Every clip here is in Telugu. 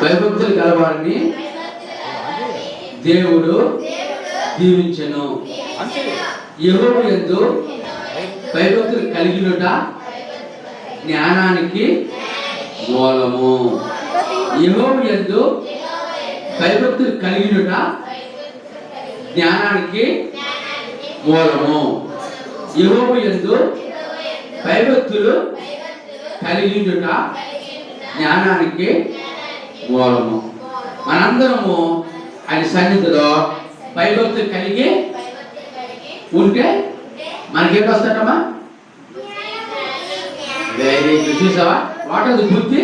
భయభక్తులు గలవారిని దేవుడు దీవించెను. యెహోవా యందు భయభక్తులు కలిగినట జ్ఞానానికి మూలము. యెహోవా యందు భయభక్తులు కలిగినట జ్ఞానానికి మూలము. యెహోవా యందు భయభక్తులు కలిగినట జ్ఞానానికి మూలము. మనందరము ఆయన సన్నిధిలో భయభక్తులు కలిగి ఉంటే మనకేంటి వస్తాడమ్మా? Very good. చూసావా? వాట్ ఆర్ ది బుద్ధి?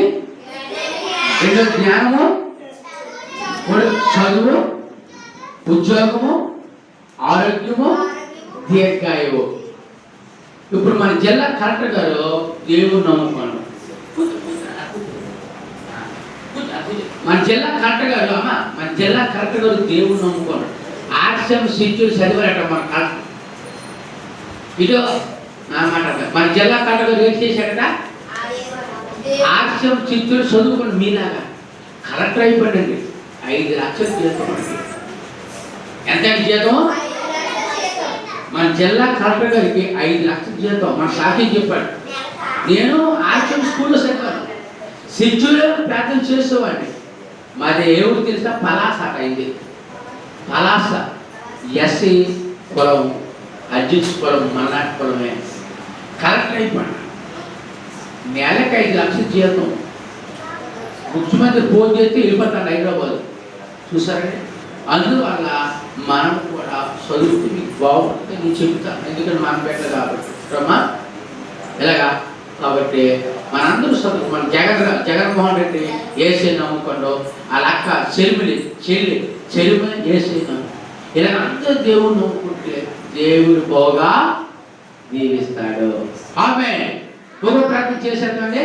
రెండో జ్ఞానము, చదువు, ఉద్యోగము, ఆరోగ్యము, దీర్ఘాయువు. ఇప్పుడు మన జిల్లా కలెక్టర్ గారు దేవుడు నమ్ముకోండి. మన జిల్లా కలెక్టర్ గారు మన జిల్లా కలెక్టర్ గారు దేవుడు నమ్ముకోండి. ఆర్ట్స్ సిచ్యులు చదివారట మన కలెక్టర్. ఇదో మాట. మన జిల్లా కలెక్టర్ గారు ఏం చేశాడట? ఆర్ట్స్ చిత్తూరు చదువుకోండి. మీలాగా కలెక్టర్ అయిపోయిందండి. 5 లక్షలు జీతం. ఎంత జీతం? మన జిల్లా కలెక్టర్ గారికి 5 లక్షల జీతం. మన సాక్షి చెప్పాడు. నేను ఆర్ట్స్ స్కూల్లో చదివాను. సిచ్యులో ప్రార్థన చేసేవాడిని. మాది ఏ ఊరు తెలుసా? పలాస అయింది. పలాస ఎస్సీ కులం, అడ్జస్ట్ కులం, మల్నాటి కులమే. కలెక్టర్ అయిపోయాడు. నెలకు 5 లక్షల జీతం. ముఖ్యమంత్రి ఫోన్ చేస్తే వెళ్ళిపోతాడు హైదరాబాద్. చూసారండి? అందువల్ల మనం కూడా చదువుకు మీకు బాగుంటుంది నేను చెబుతాను. ఎందుకంటే మనం పెట్ట కాబట్టి రమ్మా ఎలాగా. కాబట్టి మనందరూ చదువు. మన జగన్మోహన్ రెడ్డి ఏసీ నమ్ముకోండు. వాళ్ళ అక్క చెల్లి ఏసీ నమ్ము. ఇలా అందరూ దేవుడు నమ్ముకుంటే దేవుడు బాగా దీవిస్తాడు. ఆమె ప్రార్థన చేశానండి.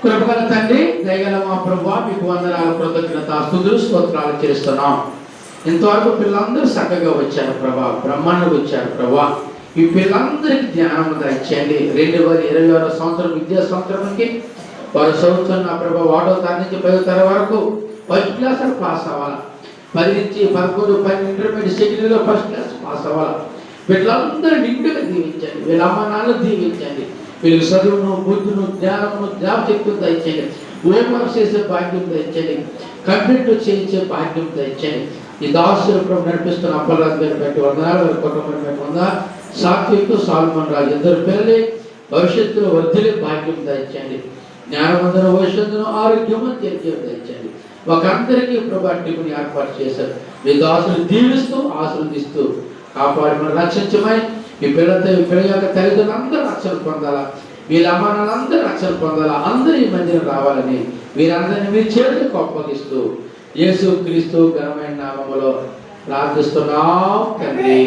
కృపగల తండ్రి, దయగల మా ప్రభువా, మీకు వందనాలు, కృతజ్ఞతాస్తుతులు, స్తోత్రాలు చేస్తున్నాం. ఇంతవరకు పిల్లలందరూ చక్కగా వచ్చారు ప్రభా, బ్రహ్మాండంగా వచ్చారు ప్రభా. ఈ పిల్లలందరికీ ధ్యానం దయచేయండి. 2026 సంవత్సరం విద్యా సంవత్సరానికి వారు చదువుతున్న ప్రభా 1వ తరగతి నుంచి 10వ తరగతి వరకు ఫస్ట్ క్లాస్ పాస్ అవ్వాలి. 10 నుంచి 11, 12 ఇంటర్మీడియట్ సెకండరీలో ఫస్ట్ క్లాస్ పాస్ అవ్వాలి. వీళ్ళందరూ నిండుగా దీవించండి. వీళ్ళ అమ్మ నాన్నలు దీవించండి. వీళ్ళకి చదువును, బుద్ధును, జ్ఞానమును, జ్ఞాపశక్తిని దయచేయండి. హోంవర్క్ చేసే భాగ్యం దయచేయండి. కంప్యూటర్ చేయించే భాగ్యం దయచేయండి. ఈ దాసులు ప్రభు నడిపిస్తున్న అప్పలరాజు గారి బట్టి వందనాలు. వారి కుటుంబం బట్టి వందనాలు. సాత్వికు, సాల్మన్ రాజు ఇద్దరు పిల్లలు భవిష్యత్తులో వర్ధిలే భాగ్యం దయచేయండి. జ్ఞానవంతుల భవిష్యత్తును, ఆరోగ్యము, తీర్చం దయచేయండి. ఒకందరికీ ప్రభు టిఫిన్ ఏర్పాటు చేశారు. మీ దాసులు దీవిస్తూ ఆశీర్వదిస్తూ కాపాడి మనం రక్షించమని ఈ పిల్లలతో ఈ పిల్లల యొక్క తల్లిదండ్రులు అందరూ రక్షణ పొందాలా. వీళ్ళ అమ్మానాలందరూ రక్షణ పొందాలా. అందరూ ఈ మధ్యన రావాలని వీరందరినీ మీరు చేతులకు అప్పగిస్తూ యేసు క్రీస్తు ఘనమైన నామములో ప్రార్థిస్తున్నాం తండ్రి.